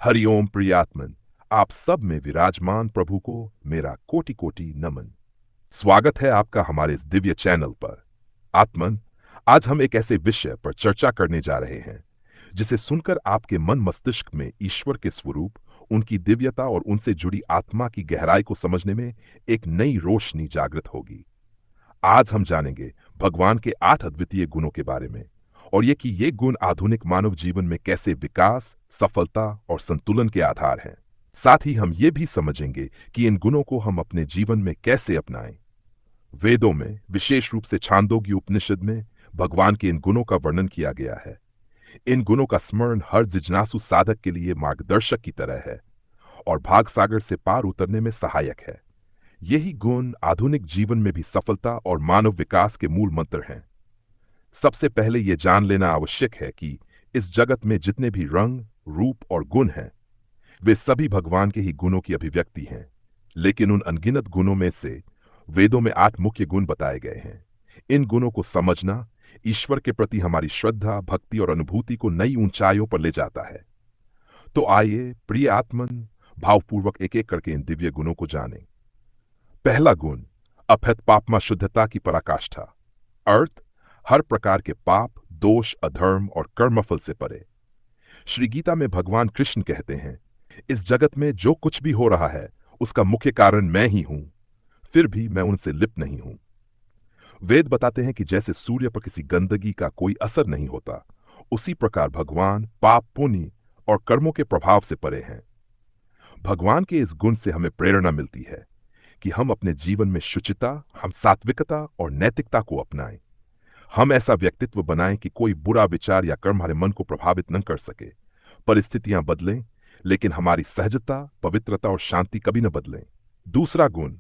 हरिओम प्रियात्मन। आप सब में विराजमान प्रभु को मेरा कोटि कोटि नमन। स्वागत है आपका हमारे इस दिव्य चैनल पर। आत्मन, आज हम एक ऐसे विषय पर चर्चा करने जा रहे हैं जिसे सुनकर आपके मन मस्तिष्क में ईश्वर के स्वरूप, उनकी दिव्यता और उनसे जुड़ी आत्मा की गहराई को समझने में एक नई रोशनी जागृत होगी। आज हम जानेंगे भगवान के 8 अद्वितीय गुणों के बारे में, और ये कि ये गुण आधुनिक मानव जीवन में कैसे विकास, सफलता और संतुलन के आधार हैं। साथ ही हम ये भी समझेंगे कि इन गुणों को हम अपने जीवन में कैसे अपनाएं। वेदों में, विशेष रूप से छांदोग्य उपनिषद में, भगवान के इन गुणों का वर्णन किया गया है। इन गुणों का स्मरण हर जिज्ञासु साधक के लिए मार्गदर्शक की तरह है और भागसागर से पार उतरने में सहायक है। यही गुण आधुनिक जीवन में भी सफलता और मानव विकास के मूल मंत्र हैं। सबसे पहले यह जान लेना आवश्यक है कि इस जगत में जितने भी रंग, रूप और गुण हैं, वे सभी भगवान के ही गुणों की अभिव्यक्ति हैं। लेकिन उन अनगिनत गुणों में से वेदों में 8 मुख्य गुण बताए गए हैं। इन गुणों को समझना ईश्वर के प्रति हमारी श्रद्धा, भक्ति और अनुभूति को नई ऊंचाइयों पर ले जाता है। तो आइए प्रिय आत्मन, भावपूर्वक एक एक करके इन दिव्य गुणों को जानें। पहला गुण, अभेद पापमा शुद्धता की पराकाष्ठा। अर्थ, हर प्रकार के पाप, दोष, अधर्म और कर्मफल से परे। श्री गीता में भगवान कृष्ण कहते हैं, इस जगत में जो कुछ भी हो रहा है उसका मुख्य कारण मैं ही हूं, फिर भी मैं उनसे लिप्त नहीं हूं। वेद बताते हैं कि जैसे सूर्य पर किसी गंदगी का कोई असर नहीं होता, उसी प्रकार भगवान पाप, पुण्य और कर्मों के प्रभाव से परे हैं। भगवान के इस गुण से हमें प्रेरणा मिलती है कि हम अपने जीवन में शुचिता, हम सात्विकता और नैतिकता को अपनाएं। हम ऐसा व्यक्तित्व बनाएं कि कोई बुरा विचार या कर्म हमारे मन को प्रभावित न कर सके। परिस्थितियां बदलें, लेकिन हमारी सहजता, पवित्रता और शांति कभी न बदलें। दूसरा गुण,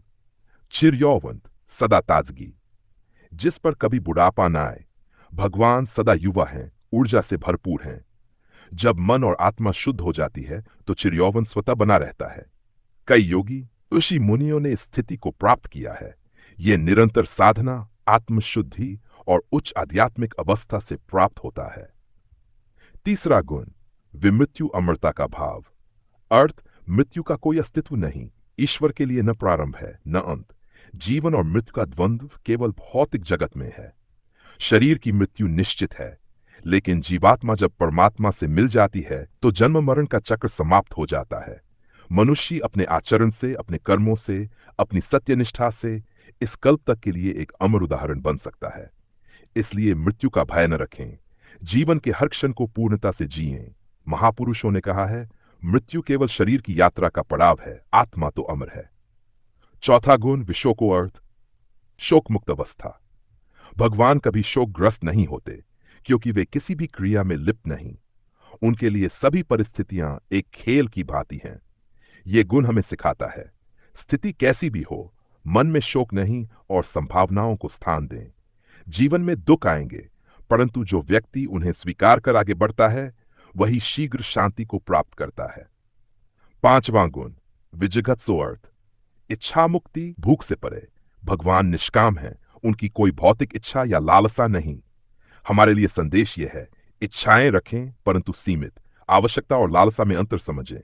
चिरयौवन, सदा ताजगी। जिस पर कभी बुढ़ापा न आए। भगवान सदा युवा हैं, ऊर्जा से भरपूर हैं। जब मन और आत्मा शुद्ध हो जाती है तो चिरयौवन स्वतः बना रहता है। कई योगी, ऋषि मुनियों ने इस स्थिति को प्राप्त किया है। यह निरंतर साधना, आत्मशुद्धि और उच्च आध्यात्मिक अवस्था से प्राप्त होता है। तीसरा गुण, विमृत्यु अमरता का भाव। अर्थ, मृत्यु का कोई अस्तित्व नहीं। ईश्वर के लिए न प्रारंभ है न अंत। जीवन और मृत्यु का द्वंद्व केवल भौतिक जगत में है। शरीर की मृत्यु निश्चित है, लेकिन जीवात्मा जब परमात्मा से मिल जाती है तो जन्म मरण का चक्र समाप्त हो जाता है। मनुष्य अपने आचरण से, अपने कर्मों से, अपनी सत्यनिष्ठा से इस कल्प तक के लिए एक अमर उदाहरण बन सकता है। इसलिए मृत्यु का भय न रखें। जीवन के हर क्षण को पूर्णता से जिएं। महापुरुषों ने कहा है, मृत्यु केवल शरीर की यात्रा का पड़ाव है, आत्मा तो अमर है। चौथा गुण, विशोको अर्थ, शोक मुक्त अवस्था। भगवान कभी शोकग्रस्त नहीं होते, क्योंकि वे किसी भी क्रिया में लिप्त नहीं। उनके लिए सभी परिस्थितियां एक खेल की भांति हैं। ये गुण हमें सिखाता है, स्थिति कैसी भी हो, मन में शोक नहीं और संभावनाओं को स्थान दें। जीवन में दुख आएंगे, परंतु जो व्यक्ति उन्हें स्वीकार कर आगे बढ़ता है वही शीघ्र शांति को प्राप्त करता है। पांचवां गुण, विजिगत्सो अर्थ, इच्छा मुक्ति, भूख से परे। भगवान निष्काम हैं, उनकी कोई भौतिक इच्छा या लालसा नहीं। हमारे लिए संदेश यह है, इच्छाएं रखें परंतु सीमित। आवश्यकता और लालसा में अंतर समझें।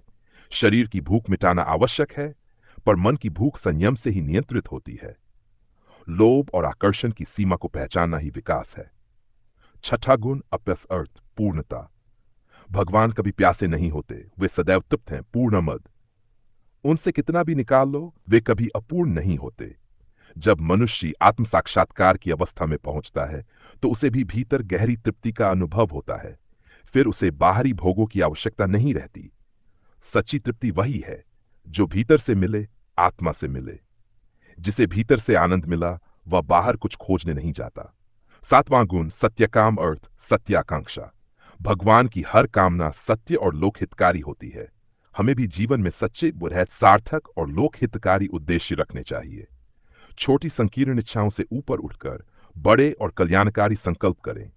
शरीर की भूख मिटाना आवश्यक है, पर मन की भूख संयम से ही नियंत्रित होती है। लोभ और आकर्षण की सीमा को पहचानना ही विकास है। छठा गुण, अप्यस अर्थ, पूर्णता। भगवान कभी प्यासे नहीं होते, वे सदैव तृप्त हैं, पूर्णमद। उनसे कितना भी निकाल लो, वे कभी अपूर्ण नहीं होते। जब मनुष्य आत्म साक्षात्कार की अवस्था में पहुंचता है तो उसे भी भीतर गहरी तृप्ति का अनुभव होता है। फिर उसे बाहरी भोगों की आवश्यकता नहीं रहती। सच्ची तृप्ति वही है जो भीतर से मिले, आत्मा से मिले। जिसे भीतर से आनंद मिला वह बाहर कुछ खोजने नहीं जाता। सातवां गुण, सत्यकाम अर्थ, सत्याकांक्षा। भगवान की हर कामना सत्य और लोकहितकारी होती है। हमें भी जीवन में सच्चे, बुरे, सार्थक और लोकहितकारी उद्देश्य रखने चाहिए। छोटी संकीर्ण इच्छाओं से ऊपर उठकर बड़े और कल्याणकारी संकल्प करें।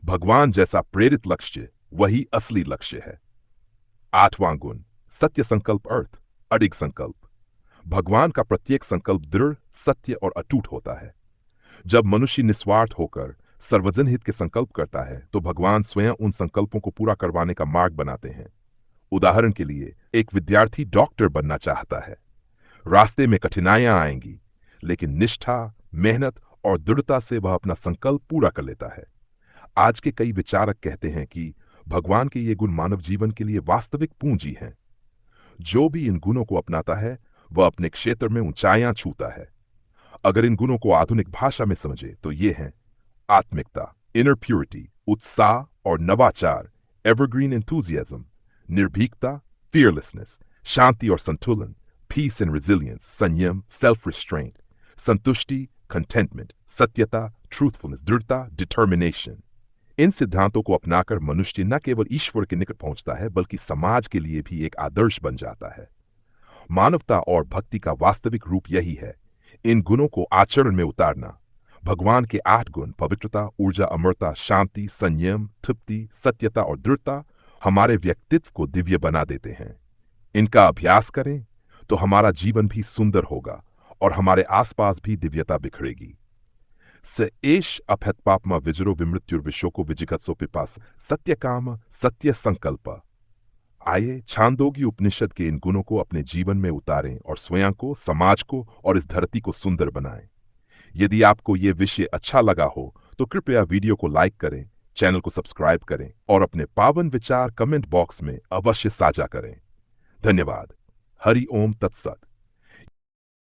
भगवान जैसा प्रेरित लक्ष्य वही असली लक्ष्य है। आठवां गुण, सत्य संकल्प अर्थ, अडिग संकल्प। भगवान का प्रत्येक संकल्प दृढ़, सत्य और अटूट होता है। जब मनुष्य निस्वार्थ होकर सर्वजन हित के संकल्प करता है तो भगवान स्वयं उन संकल्पों को पूरा करवाने का मार्ग बनाते हैं। उदाहरण के लिए एक विद्यार्थी डॉक्टर बनना चाहता है। रास्ते में कठिनाइयां आएंगी, लेकिन निष्ठा, मेहनत और दृढ़ता से वह अपना संकल्प पूरा कर लेता है। आज के कई विचारक कहते हैं कि भगवान के ये गुण मानव जीवन के लिए वास्तविक पूंजी हैं। जो भी इन गुणों को अपनाता है वह अपने क्षेत्र में ऊंचाइयां छूता है। अगर इन गुणों को आधुनिक भाषा में समझे तो ये हैं आत्मिकता, इनर प्योरिटी, उत्साह और नवाचार, एवरग्रीन एंथुजियाज्म, निर्भीकता, फियरलेसनेस, शांति और संतुलन, पीस एंड रेजिलियंस, संयम, सेल्फ रिस्ट्रेंट, संतुष्टि, कंटेंटमेंट, सत्यता, ट्रूथफुलनेस, दृढ़ता, डिटर्मिनेशन। इन सिद्धांतों को अपनाकर मनुष्य न केवल ईश्वर के निकट पहुंचता है बल्कि समाज के लिए भी एक आदर्श बन जाता है। मानवता और भक्ति का वास्तविक रूप यही है, इन गुणों को आचरण में उतारना। भगवान के 8 गुण पवित्रता, ऊर्जा, अमरता, शांति, संयम, तृप्ति, सत्यता और दृढ़ता हमारे व्यक्तित्व को दिव्य बना देते हैं। इनका अभ्यास करें तो हमारा जीवन भी सुंदर होगा और हमारे आसपास भी दिव्यता बिखरेगी। स एष अभ्यत्पापमा विजरो विमृत्युर्विशोको विजिगत्सो पिपास सत्यकाम सत्य संकल्प। आइए छांदोग्य उपनिषद के इन गुणों को अपने जीवन में उतारें और स्वयं को, समाज को और इस धरती को सुंदर बनाएं। यदि आपको ये विषय अच्छा लगा हो तो कृपया वीडियो को लाइक करें, चैनल को सब्सक्राइब करें और अपने पावन विचार कमेंट बॉक्स में अवश्य साझा करें। धन्यवाद। हरि ओम तत्सत।